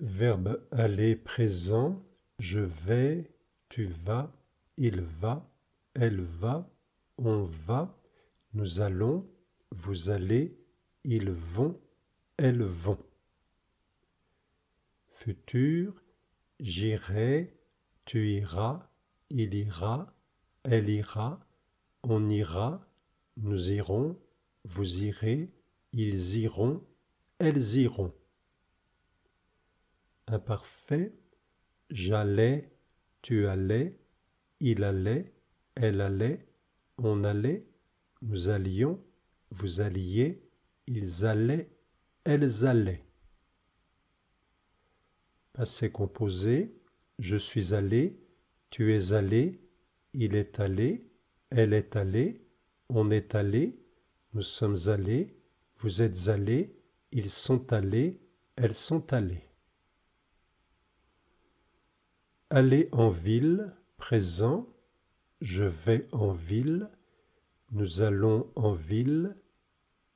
Verbe aller présent, je vais, tu vas, il va, elle va, on va, nous allons, vous allez, ils vont, elles vont. Futur, j'irai, tu iras, il ira, elle ira, on ira, nous irons, vous irez, ils iront, elles iront. Imparfait, j'allais, tu allais, il allait, elle allait, on allait, nous allions, vous alliez, ils allaient, elles allaient. Passé composé, je suis allé, tu es allé, il est allé, elle est allée, on est allé, nous sommes allés, vous êtes allés, ils sont allés, elles sont allées. Aller en ville, présent, je vais en ville, nous allons en ville,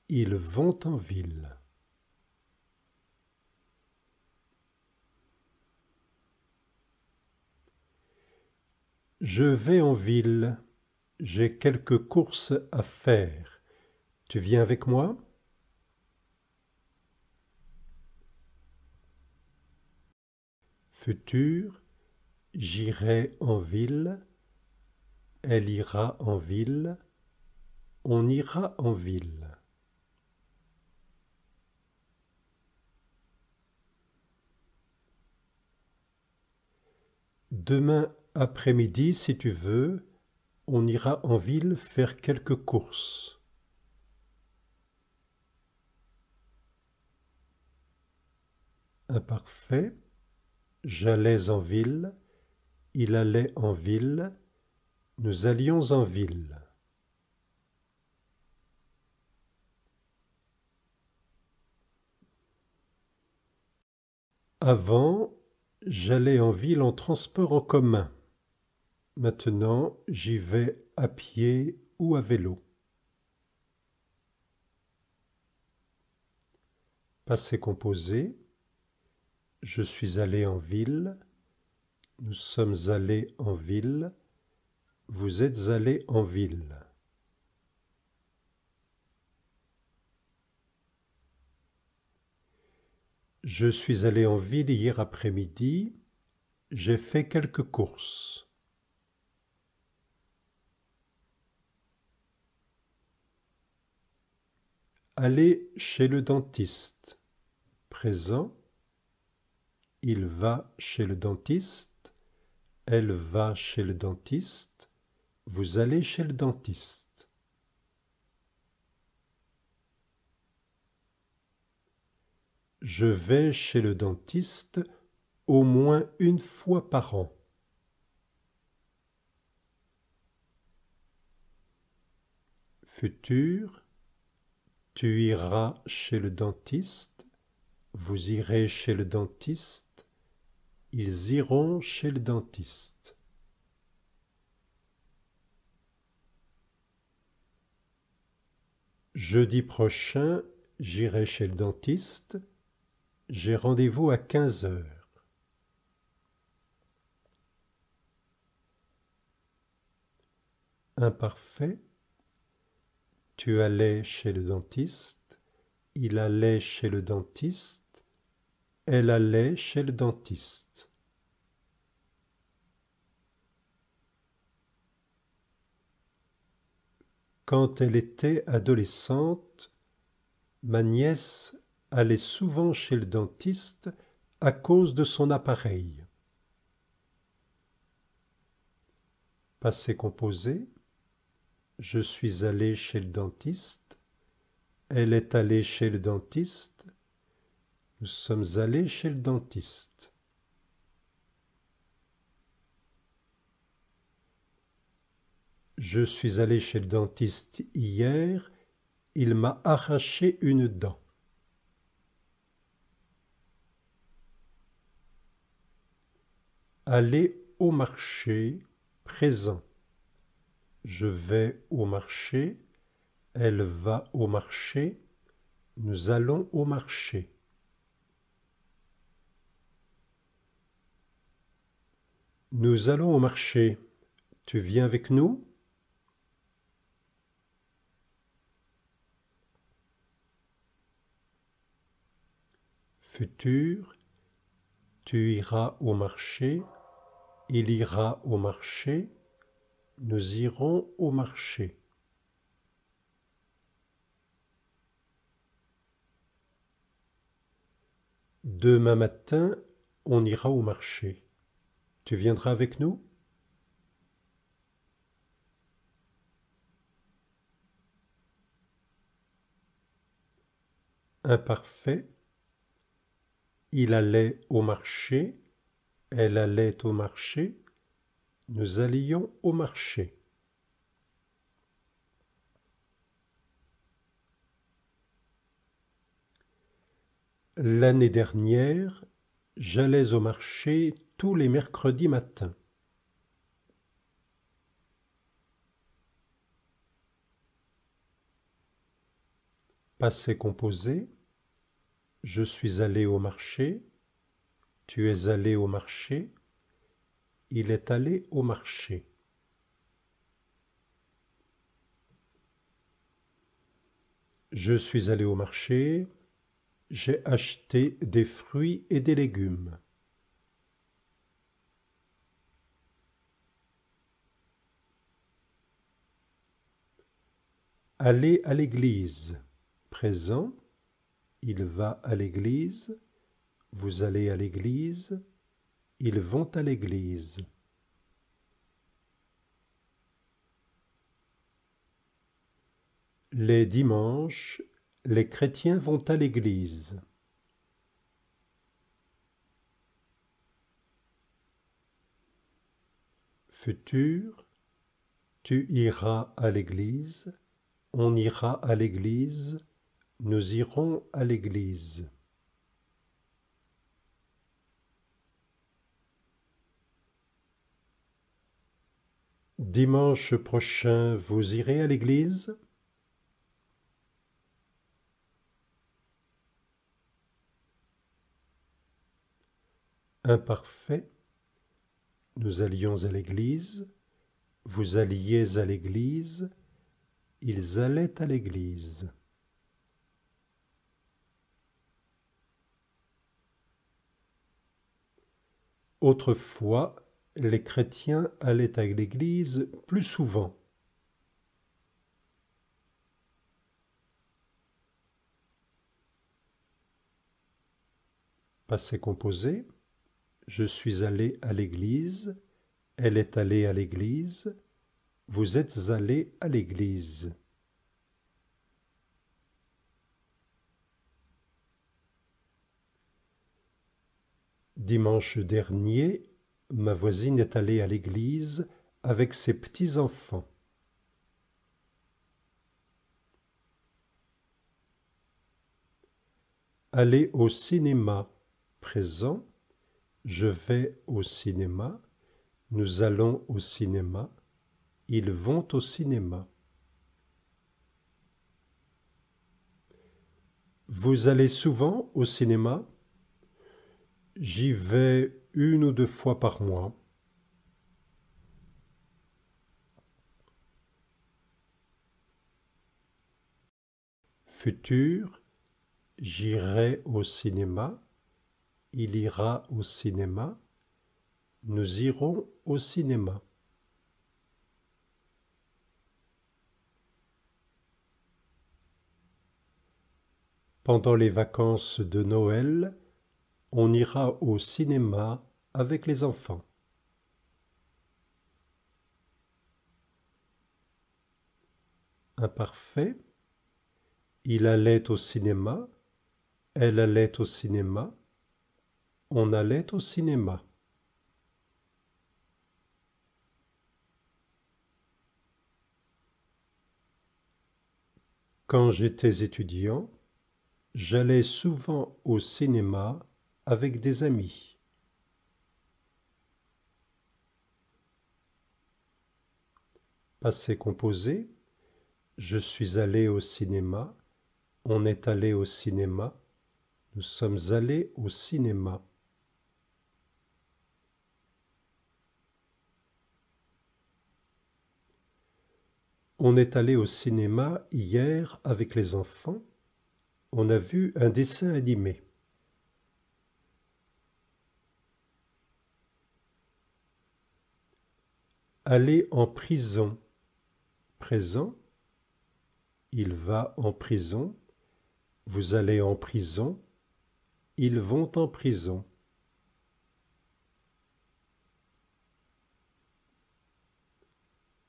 ils vont en ville. Je vais en ville, j'ai quelques courses à faire. Tu viens avec moi? Futur, j'irai en ville, elle ira en ville, on ira en ville. Demain après-midi, si tu veux, on ira en ville faire quelques courses. Imparfait, j'allais en ville, il allait en ville, nous allions en ville. Avant, j'allais en ville en transport en commun. Maintenant, j'y vais à pied ou à vélo. Passé composé, je suis allé en ville, nous sommes allés en ville, vous êtes allés en ville. Je suis allé en ville hier après-midi, j'ai fait quelques courses. Aller chez le dentiste. Présent. Il va chez le dentiste. Elle va chez le dentiste. Vous allez chez le dentiste. Je vais chez le dentiste au moins une fois par an. Futur. Tu iras chez le dentiste. Vous irez chez le dentiste. Ils iront chez le dentiste. Jeudi prochain, j'irai chez le dentiste. J'ai rendez-vous à 15 heures. Imparfait. Tu allais chez le dentiste. Il allait chez le dentiste. Elle allait chez le dentiste. Quand elle était adolescente, ma nièce allait souvent chez le dentiste à cause de son appareil. Passé composé. Je suis allé chez le dentiste. Elle est allée chez le dentiste. Nous sommes allés chez le dentiste. Je suis allé chez le dentiste hier. Il m'a arraché une dent. Aller au marché, présent. Je vais au marché, elle va au marché, nous allons au marché. Nous allons au marché. Tu viens avec nous? Futur, tu iras au marché. Il ira au marché. Nous irons au marché. Demain matin, on ira au marché. Tu viendras avec nous? Imparfait. Il allait au marché. Elle allait au marché. Nous allions au marché. L'année dernière, j'allais au marché tous les mercredis matins. Passé composé. Je suis allé au marché. Tu es allé au marché. Il est allé au marché. Je suis allé au marché. J'ai acheté des fruits et des légumes. Aller à l'église. Présent. Il va à l'église. Vous allez à l'église. Ils vont à l'église. Les dimanches, les chrétiens vont à l'église. Futur, tu iras à l'église. On ira à l'église. Nous irons à l'église. Dimanche prochain, vous irez à l'église? Imparfait. Nous allions à l'église. Vous alliez à l'église. Ils allaient à l'église. Autrefois, les chrétiens allaient à l'église plus souvent. Passé composé. Je suis allé à l'église. Elle est allée à l'église. Vous êtes allés à l'église. Dimanche dernier, ma voisine est allée à l'église avec ses petits-enfants. Aller au cinéma. Présent. Je vais au cinéma. Nous allons au cinéma. Ils vont au cinéma. Vous allez souvent au cinéma? J'y vais 1 ou 2 fois par mois. Futur, j'irai au cinéma. Il ira au cinéma. Nous irons au cinéma. Pendant les vacances de Noël, on ira au cinéma avec les enfants. Imparfait. Il allait au cinéma. Elle allait au cinéma. On allait au cinéma. Quand j'étais étudiant, j'allais souvent au cinéma avec des amis. Passé composé. Je suis allé au cinéma. On est allé au cinéma. Nous sommes allés au cinéma. On est allé au cinéma hier avec les enfants. On a vu un dessin animé. Aller en prison. Présent. Il va en prison. Vous allez en prison. Ils vont en prison.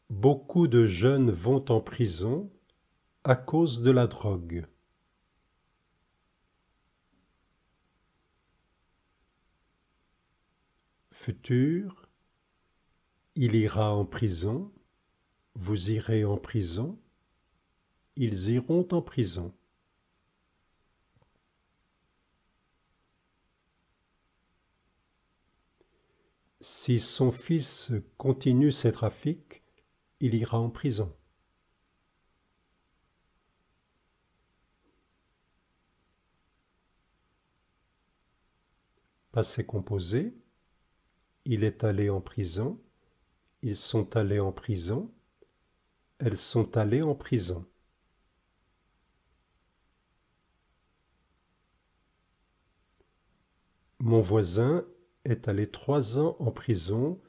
Beaucoup de jeunes vont en prison à cause de la drogue. Futur. Il ira en prison. Vous irez en prison. Ils iront en prison. Si son fils continue ses trafics, il ira en prison. Passé composé. Il est allé en prison. Ils sont allés en prison. Elles sont allées en prison. Mon voisin est allé 3 ans en prison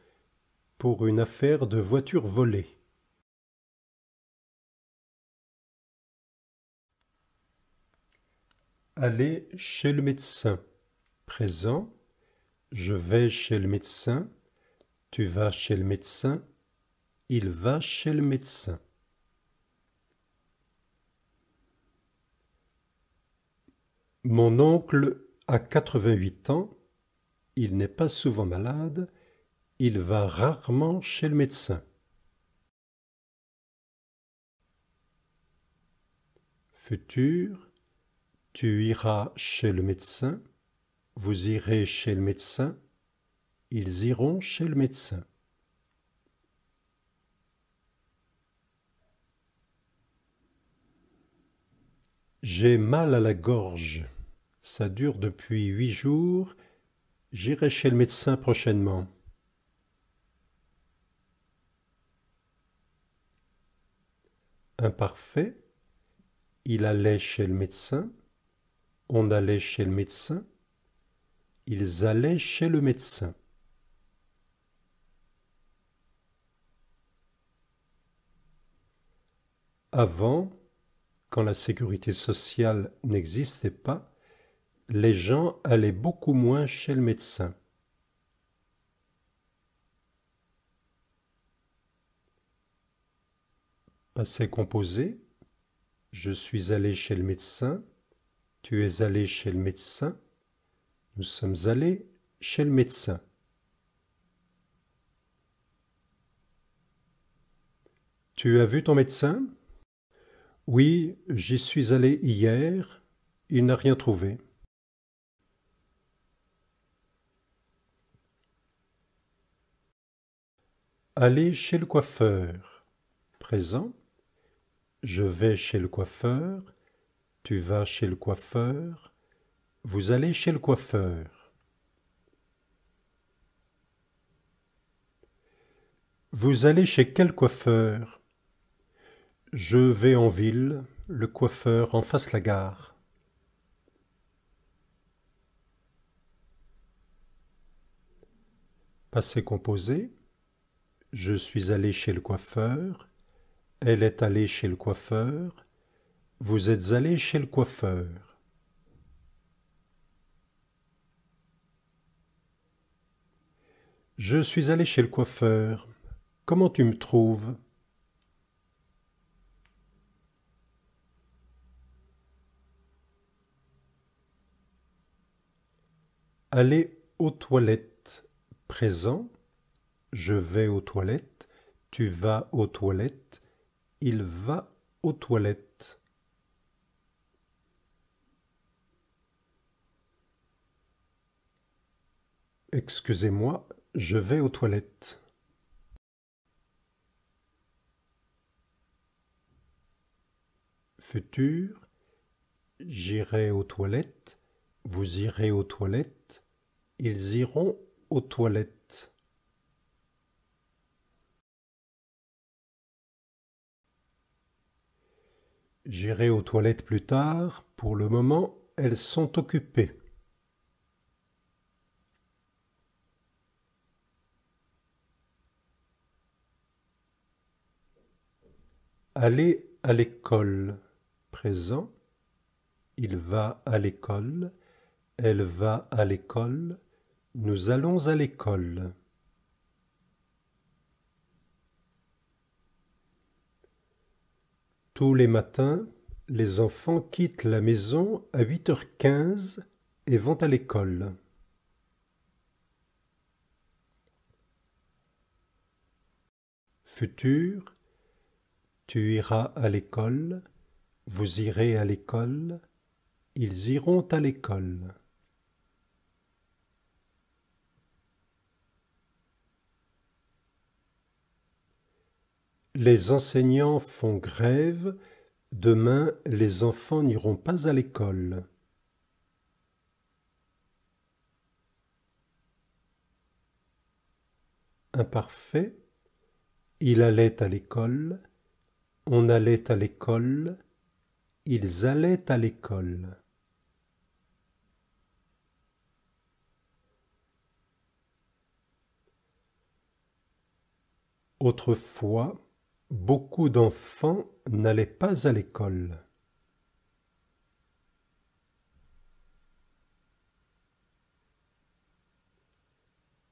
pour une affaire de voiture volée. Aller chez le médecin. Présent. Je vais chez le médecin. Tu vas chez le médecin. Il va chez le médecin. Mon oncle a 88 ans. Il n'est pas souvent malade. Il va rarement chez le médecin. Futur. Tu iras chez le médecin. Vous irez chez le médecin. Ils iront chez le médecin. J'ai mal à la gorge. Ça dure depuis 8 jours. J'irai chez le médecin prochainement. Imparfait. Il allait chez le médecin. On allait chez le médecin. Ils allaient chez le médecin. Avant, quand la sécurité sociale n'existait pas, les gens allaient beaucoup moins chez le médecin. Passé composé. Je suis allé chez le médecin. Tu es allé chez le médecin. Nous sommes allés chez le médecin. Tu as vu ton médecin? Oui, j'y suis allé hier. Il n'a rien trouvé. Aller chez le coiffeur. Présent. Je vais chez le coiffeur. Tu vas chez le coiffeur. Vous allez chez le coiffeur. Vous allez chez quel coiffeur? Je vais en ville, le coiffeur en face la gare. Passé composé. Je suis allé chez le coiffeur. Elle est allée chez le coiffeur. Vous êtes allé chez le coiffeur. Je suis allé chez le coiffeur. Comment tu me trouves? Aller aux toilettes. Présent. Je vais aux toilettes. Tu vas aux toilettes. Il va aux toilettes. Excusez-moi, je vais aux toilettes. Futur. J'irai aux toilettes. Vous irez aux toilettes. Ils iront aux toilettes. J'irai aux toilettes plus tard. Pour le moment, elles sont occupées. Aller à l'école. Présent. Il va à l'école. Elle va à l'école. Nous allons à l'école. Tous les matins, les enfants quittent la maison à 8h15 et vont à l'école. Futur, tu iras à l'école, vous irez à l'école, ils iront à l'école. Les enseignants font grève, demain les enfants n'iront pas à l'école. Imparfait, il allait à l'école, on allait à l'école, ils allaient à l'école. Autrefois, beaucoup d'enfants n'allaient pas à l'école.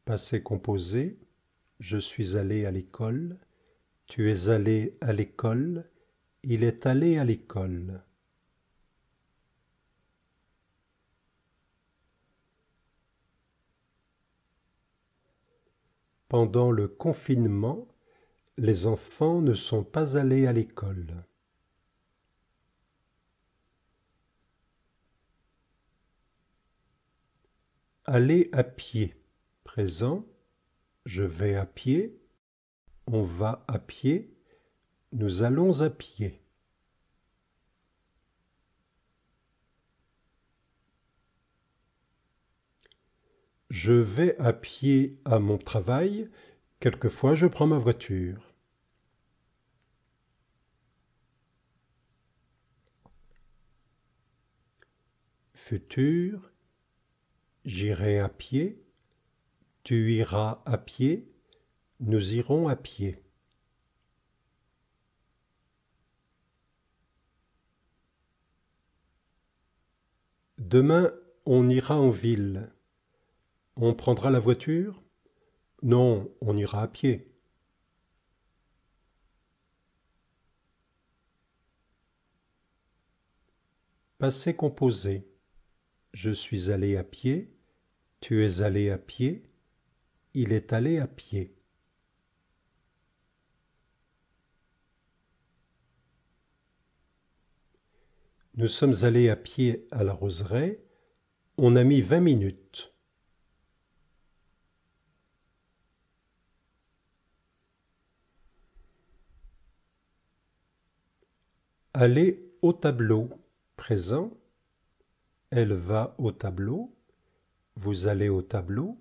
Passé composé, je suis allé à l'école, tu es allé à l'école, il est allé à l'école. Pendant le confinement, les enfants ne sont pas allés à l'école. Aller à pied. Présent, je vais à pied, on va à pied, nous allons à pied. Je vais à pied à mon travail, quelquefois je prends ma voiture. Futur, j'irai à pied, tu iras à pied, nous irons à pied. Demain, on ira en ville. On prendra la voiture? Non, on ira à pied. Passé composé. Je suis allé à pied, tu es allé à pied, il est allé à pied. Nous sommes allés à pied à la roseraie, on a mis 20 minutes. Aller au tableau. Présent. Elle va au tableau. Vous allez au tableau.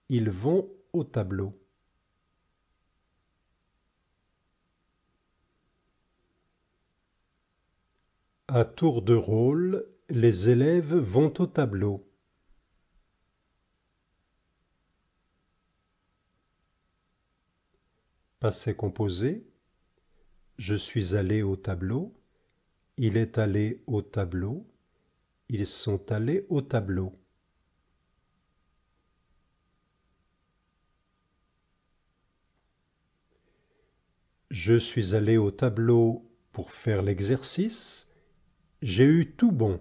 Ils vont au tableau. À tour de rôle, les élèves vont au tableau. Passé composé. Je suis allé au tableau. Il est allé au tableau. Ils sont allés au tableau. Je suis allé au tableau pour faire l'exercice. J'ai eu tout bon.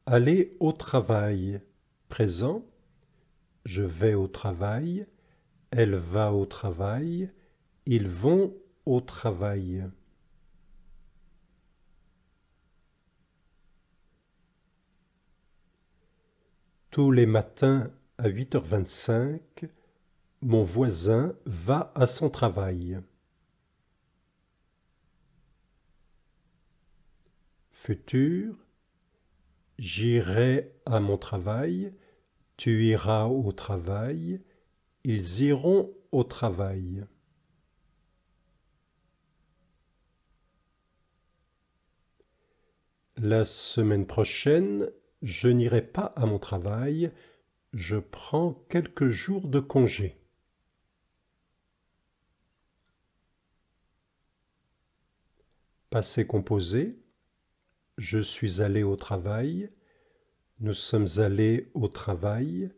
Aller au travail. Présent. Je vais au travail. Elle va au travail. Ils vont au travail. Tous les matins à 8h25, mon voisin va à son travail. Futur, j'irai à mon travail, tu iras au travail, ils iront au travail. La semaine prochaine, je n'irai pas à mon travail, je prends quelques jours de congé. Passé composé, je suis allé au travail, nous sommes allés au travail,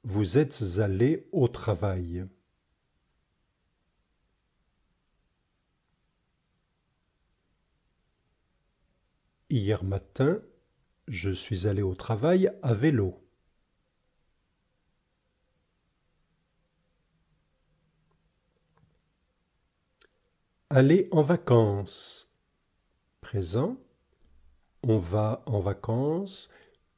vous êtes allés au travail. Hier matin, je suis allé au travail à vélo. Aller en vacances. Présent. On va en vacances.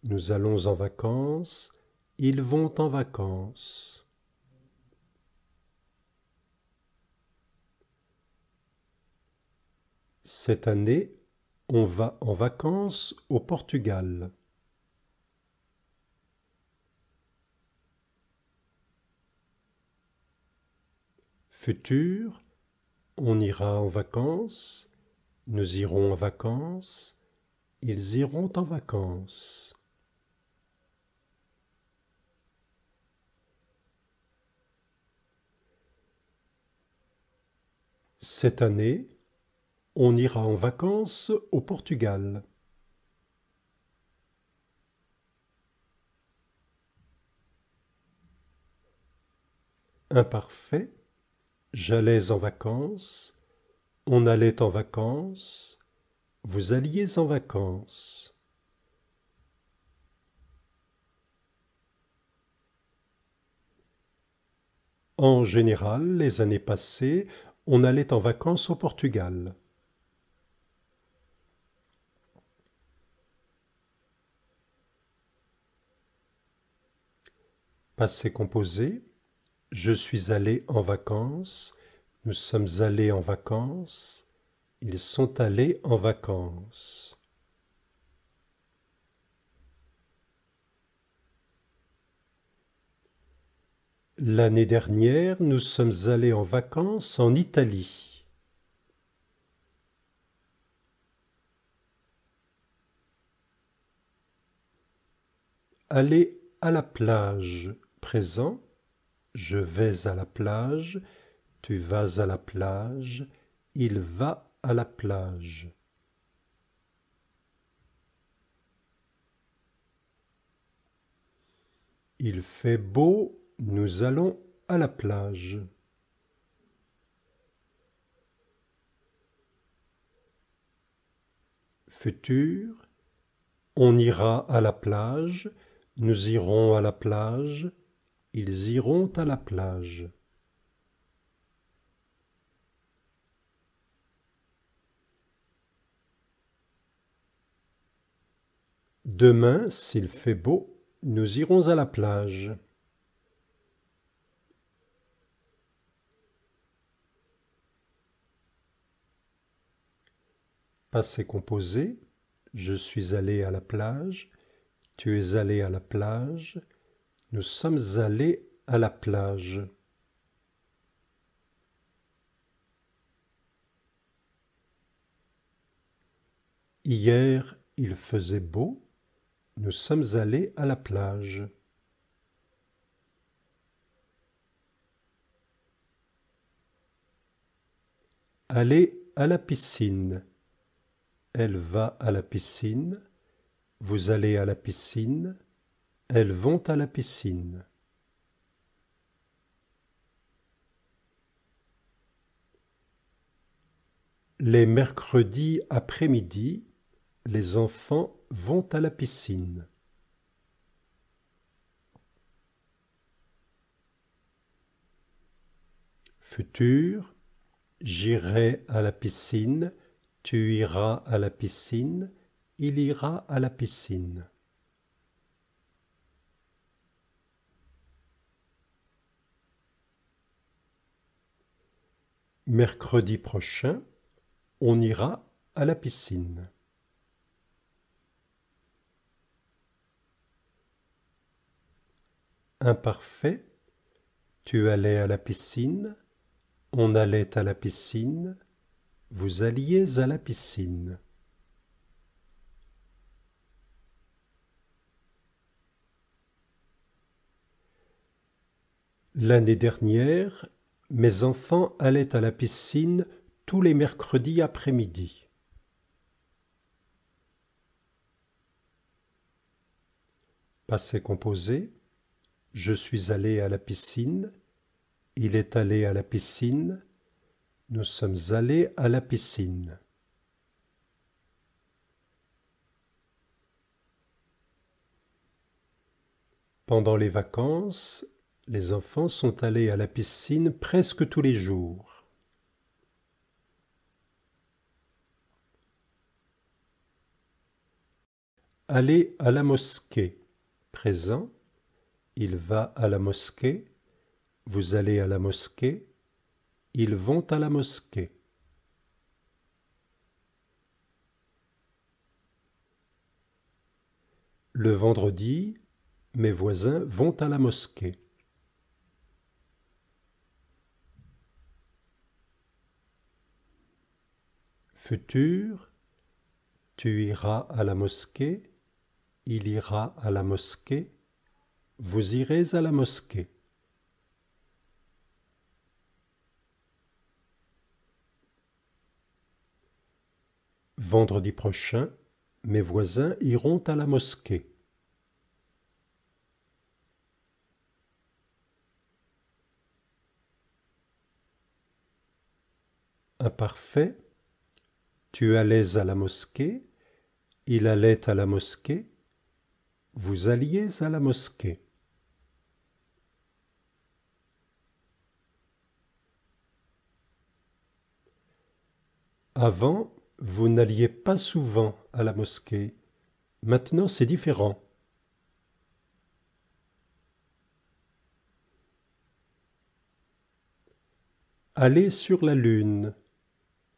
Nous allons en vacances. Ils vont en vacances. Cette année, on va en vacances au Portugal. Futur, on ira en vacances. Nous irons en vacances. Ils iront en vacances. Cette année, on ira en vacances au Portugal. Imparfait, j'allais en vacances, on allait en vacances, vous alliez en vacances. En général, les années passées, on allait en vacances au Portugal. Passé composé, je suis allé en vacances, nous sommes allés en vacances, ils sont allés en vacances. L'année dernière, nous sommes allés en vacances en Italie. Aller à la plage. Présent. Je vais à la plage. Tu vas à la plage. Il va à la plage. Il fait beau. Nous allons à la plage. Futur. On ira à la plage. Nous irons à la plage. Ils iront à la plage. Demain, s'il fait beau, nous irons à la plage. Passé composé, je suis allé à la plage, tu es allé à la plage, nous sommes allés à la plage. Hier, il faisait beau, nous sommes allés à la plage. Aller à la piscine. Elle va à la piscine, vous allez à la piscine, elles vont à la piscine. Les mercredis après-midi, les enfants vont à la piscine. Futur, j'irai à la piscine, tu iras à la piscine, il ira à la piscine. Mercredi prochain, on ira à la piscine. Imparfait, tu allais à la piscine, on allait à la piscine, vous alliez à la piscine. L'année dernière, mes enfants allaient à la piscine tous les mercredis après-midi. Passé composé, je suis allé à la piscine, il est allé à la piscine, nous sommes allés à la piscine. Pendant les vacances, les enfants sont allés à la piscine presque tous les jours. Aller à la mosquée. Présent. Il va à la mosquée. Vous allez à la mosquée. Ils vont à la mosquée. Le vendredi, mes voisins vont à la mosquée. Futur, tu iras à la mosquée, il ira à la mosquée, vous irez à la mosquée. Vendredi prochain, mes voisins iront à la mosquée. Imparfait, tu allais à la mosquée, il allait à la mosquée, vous alliez à la mosquée. Avant, vous n'alliez pas souvent à la mosquée. Maintenant, c'est différent. Aller sur la lune.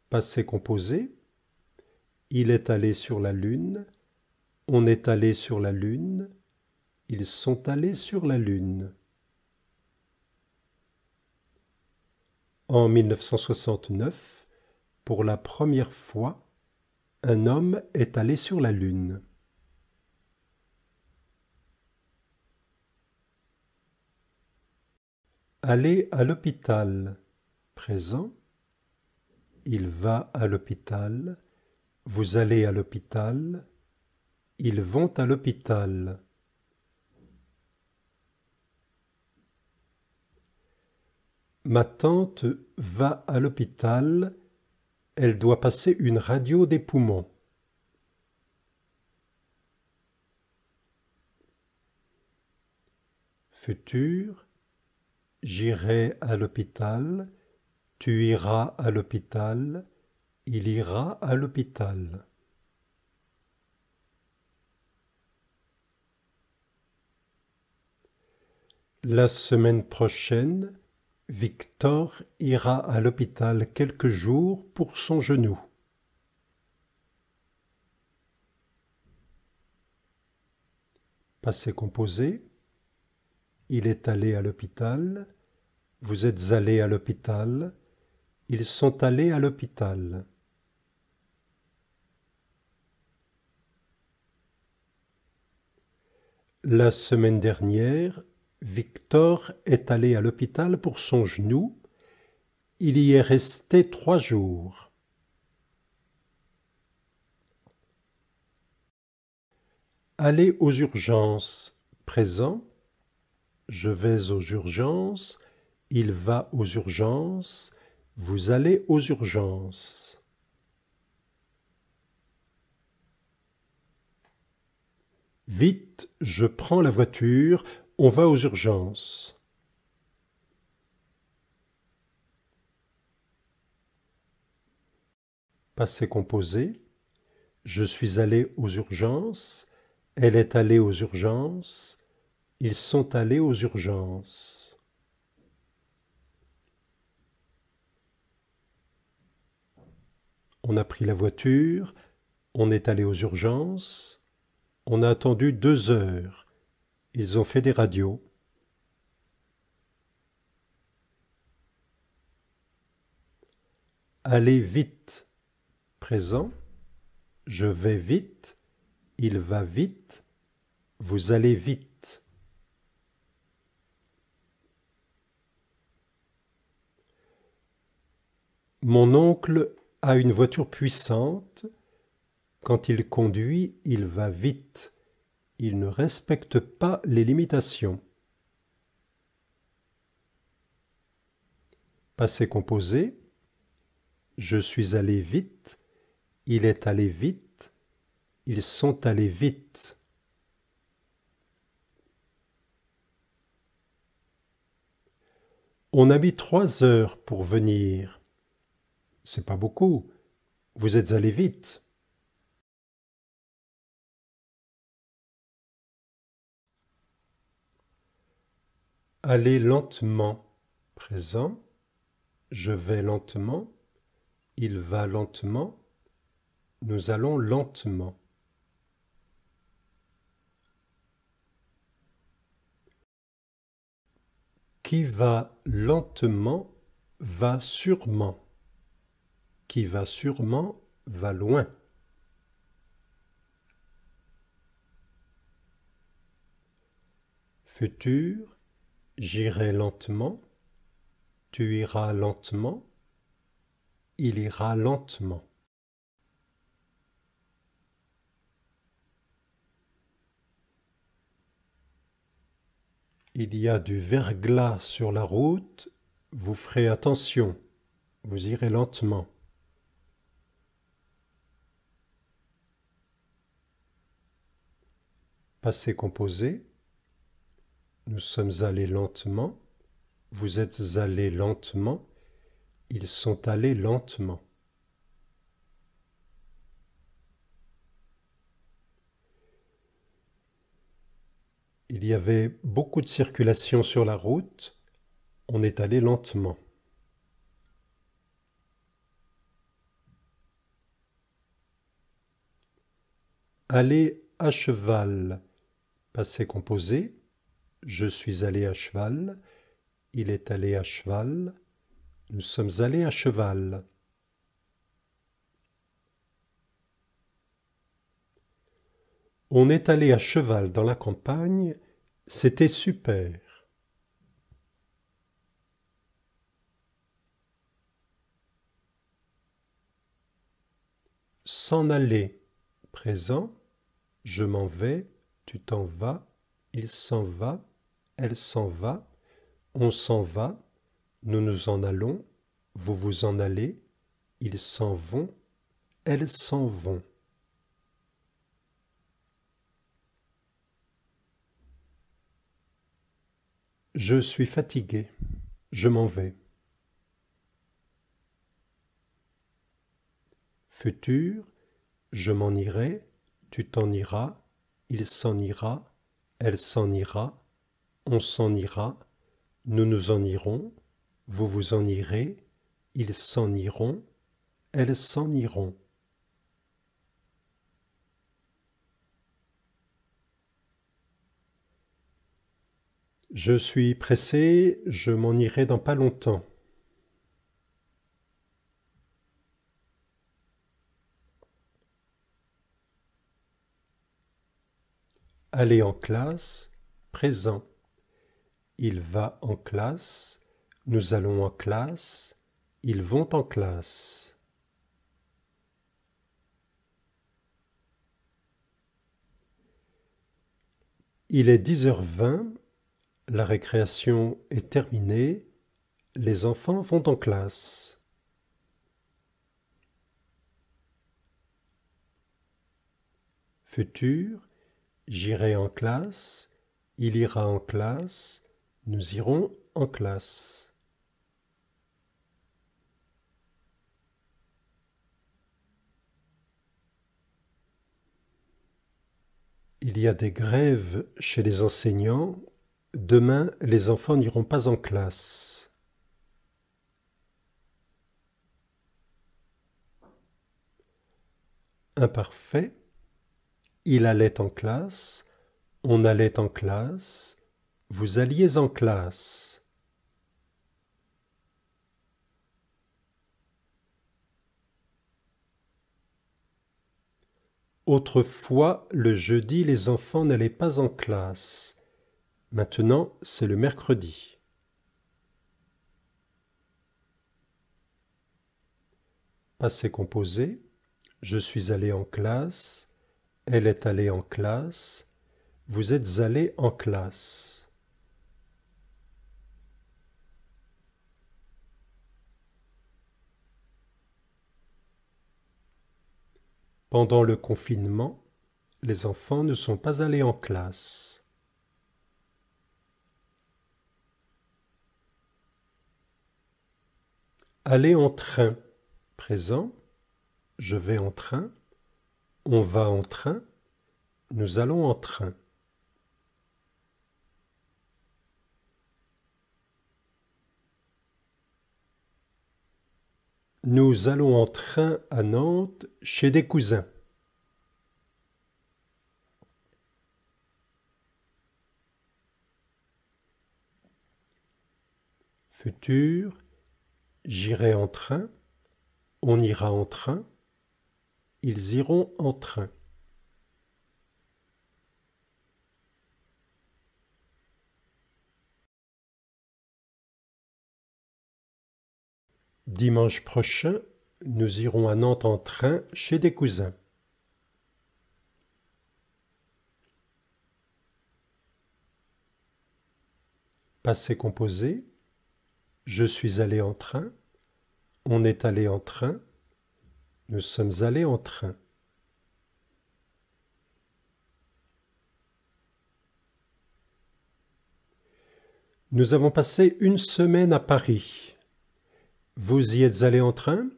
Passé composé. Il est allé sur la lune. On est allé sur la lune. Ils sont allés sur la lune. En 1969, pour la première fois, un homme est allé sur la lune. Aller à l'hôpital. Présent. Il va à l'hôpital. Vous allez à l'hôpital. Ils vont à l'hôpital. Ma tante va à l'hôpital. Elle doit passer une radio des poumons. Futur. J'irai à l'hôpital. Tu iras à l'hôpital. Il ira à l'hôpital. La semaine prochaine, Victor ira à l'hôpital quelques jours pour son genou. Passé composé. Il est allé à l'hôpital. Vous êtes allés à l'hôpital. Ils sont allés à l'hôpital. La semaine dernière, Victor est allé à l'hôpital pour son genou. Il y est resté 3 jours. Aller aux urgences. Présent. Je vais aux urgences. Il va aux urgences. Vous allez aux urgences. Vite, je prends la voiture, on va aux urgences. Passé composé. Je suis allé aux urgences. Elle est allée aux urgences. Ils sont allés aux urgences. On a pris la voiture. On est allé aux urgences. On a attendu 2 heures. Ils ont fait des radios. Allez vite, présent. Je vais vite, il va vite, vous allez vite. Mon oncle a une voiture puissante. Quand il conduit, il va vite. Il ne respecte pas les limitations. Passé composé. Je suis allé vite. Il est allé vite. Ils sont allés vite. On a mis 3 heures pour venir. C'est pas beaucoup. Vous êtes allé vite. Allez lentement, présent. Je vais lentement. Il va lentement. Nous allons lentement. Qui va lentement va sûrement. Qui va sûrement va loin. Futur, j'irai lentement. Tu iras lentement. Il ira lentement. Il y a du verglas sur la route, vous ferez attention, vous irez lentement. Passé composé, nous sommes allés lentement, vous êtes allés lentement, ils sont allés lentement. Il y avait beaucoup de circulation sur la route, on est allé lentement. Aller à cheval, passé composé, je suis allé à cheval, il est allé à cheval, nous sommes allés à cheval. On est allé à cheval dans la campagne, c'était super. S'en aller, présent, je m'en vais, tu t'en vas, il s'en va, elle s'en va, on s'en va, nous nous en allons, vous vous en allez, ils s'en vont, elles s'en vont. Je suis fatigué, je m'en vais. Futur, je m'en irai, tu t'en iras, il s'en ira, elle s'en ira, on s'en ira, nous nous en irons, vous vous en irez, ils s'en iront, elles s'en iront. Je suis pressé, je m'en irai dans pas longtemps. Aller en classe, présent. Il va en classe, nous allons en classe, ils vont en classe. Il est 10h20, la récréation est terminée, les enfants vont en classe. Futur, j'irai en classe, il ira en classe, nous irons en classe. Il y a des grèves chez les enseignants. Demain, les enfants n'iront pas en classe. Imparfait. Il allait en classe. On allait en classe. Vous alliez en classe. Autrefois, le jeudi, les enfants n'allaient pas en classe. Maintenant, c'est le mercredi. Passé composé. Je suis allé en classe. Elle est allée en classe. Vous êtes allés en classe. Pendant le confinement, les enfants ne sont pas allés en classe. Aller en train. Présent. Je vais en train. On va en train. Nous allons en train. Nous allons en train à Nantes chez des cousins. Futur. J'irai en train. On ira en train. Ils iront en train. Dimanche prochain, nous irons à Nantes en train chez des cousins. Passé composé. Je suis allé en train. On est allé en train. Nous sommes allés en train. Nous avons passé une semaine à Paris. Vous y êtes allé en train?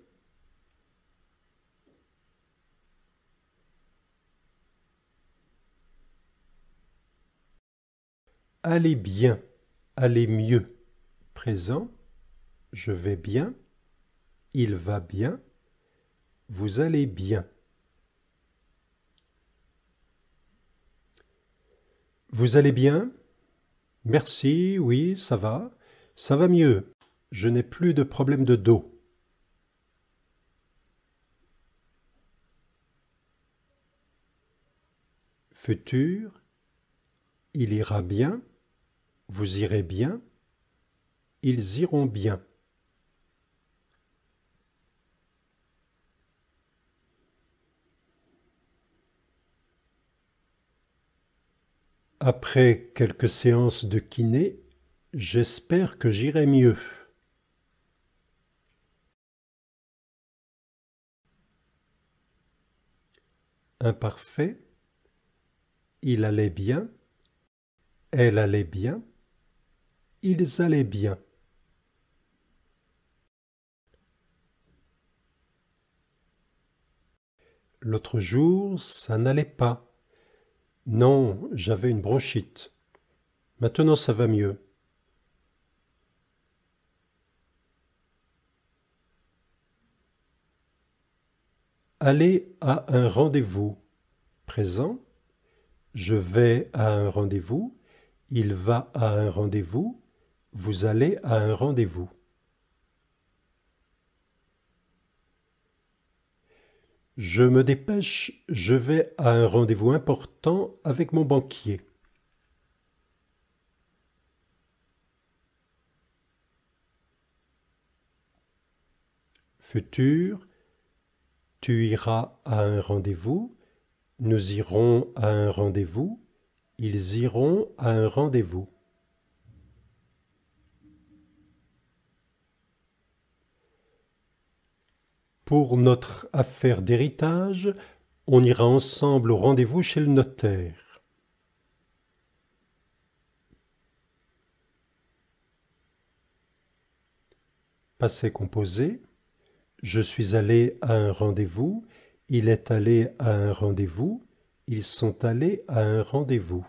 Allez bien, allez mieux. Présent. Je vais bien. Il va bien. Vous allez bien. Vous allez bien? Merci, oui, ça va. Ça va mieux. Je n'ai plus de problème de dos. Futur. Il ira bien. Vous irez bien. Ils iront bien. Après quelques séances de kiné, j'espère que j'irai mieux. Imparfait. Il allait bien. Elle allait bien. Ils allaient bien. L'autre jour, ça n'allait pas. Non, j'avais une bronchite. Maintenant, ça va mieux. Aller à un rendez-vous. Présent. Je vais à un rendez-vous. Il va à un rendez-vous. Vous allez à un rendez-vous. Je me dépêche, je vais à un rendez-vous important avec mon banquier. Futur. Tu iras à un rendez-vous. Nous irons à un rendez-vous. Ils iront à un rendez-vous. Pour notre affaire d'héritage, on ira ensemble au rendez-vous chez le notaire. Passé composé. Je suis allé à un rendez-vous. Il est allé à un rendez-vous. Ils sont allés à un rendez-vous.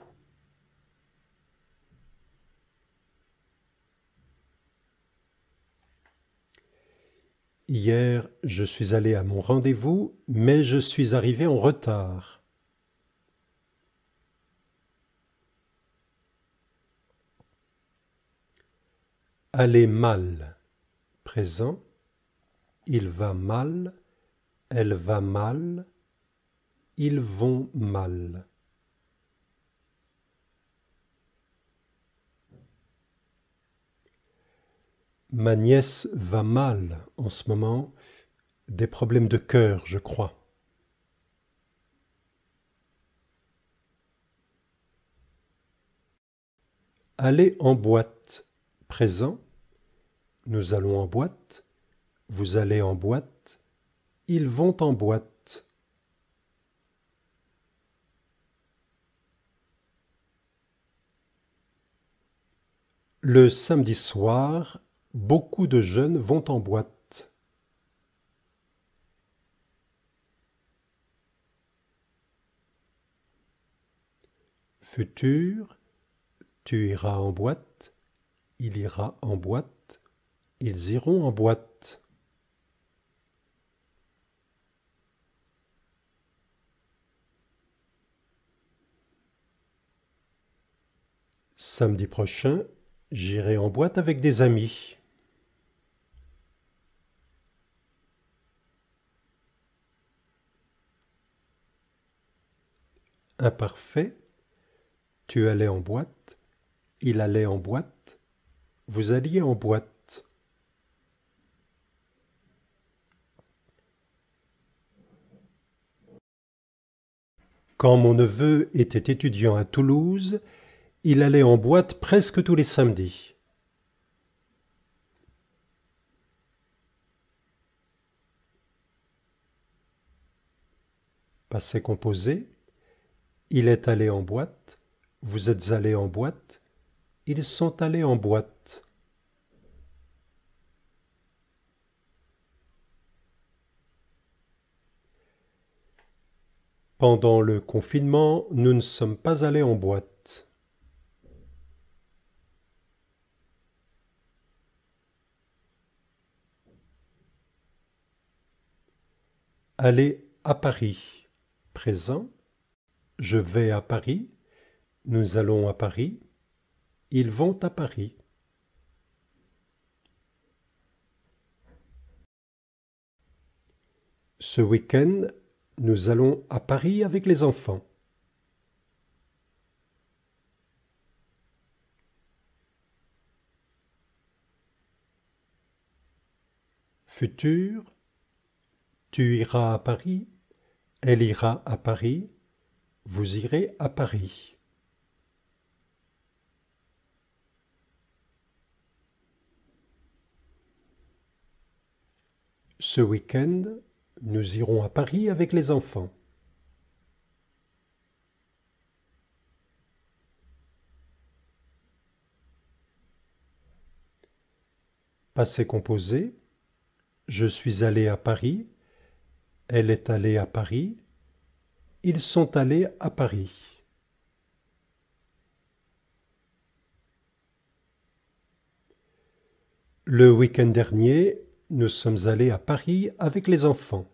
Hier, je suis allé à mon rendez-vous, mais je suis arrivé en retard. Aller mal. Présent. Il va mal. Elle va mal. ils vont mal. Ma nièce va mal en ce moment, des problèmes de cœur, je crois. Aller en boîte. Présent. Nous allons en boîte. Vous allez en boîte. Ils vont en boîte. Le samedi soir, beaucoup de jeunes vont en boîte. Futur, tu iras en boîte, il ira en boîte, ils iront en boîte. Samedi prochain, j'irai en boîte avec des amis. Imparfait, tu allais en boîte, il allait en boîte, vous alliez en boîte. Quand mon neveu était étudiant à Toulouse, il allait en boîte presque tous les samedis. Passé composé, il est allé en boîte, vous êtes allés en boîte, ils sont allés en boîte. Pendant le confinement, nous ne sommes pas allés en boîte. Aller à Paris. Présent. Je vais à Paris. Nous allons à Paris. Ils vont à Paris. Ce week-end, nous allons à Paris avec les enfants. Futur, tu iras à Paris, elle ira à Paris, vous irez à Paris. Ce week-end, nous irons à Paris avec les enfants. Passé composé. Je suis allé à Paris. Elle est allée à Paris. Ils sont allés à Paris. Le week-end dernier, nous sommes allés à Paris avec les enfants.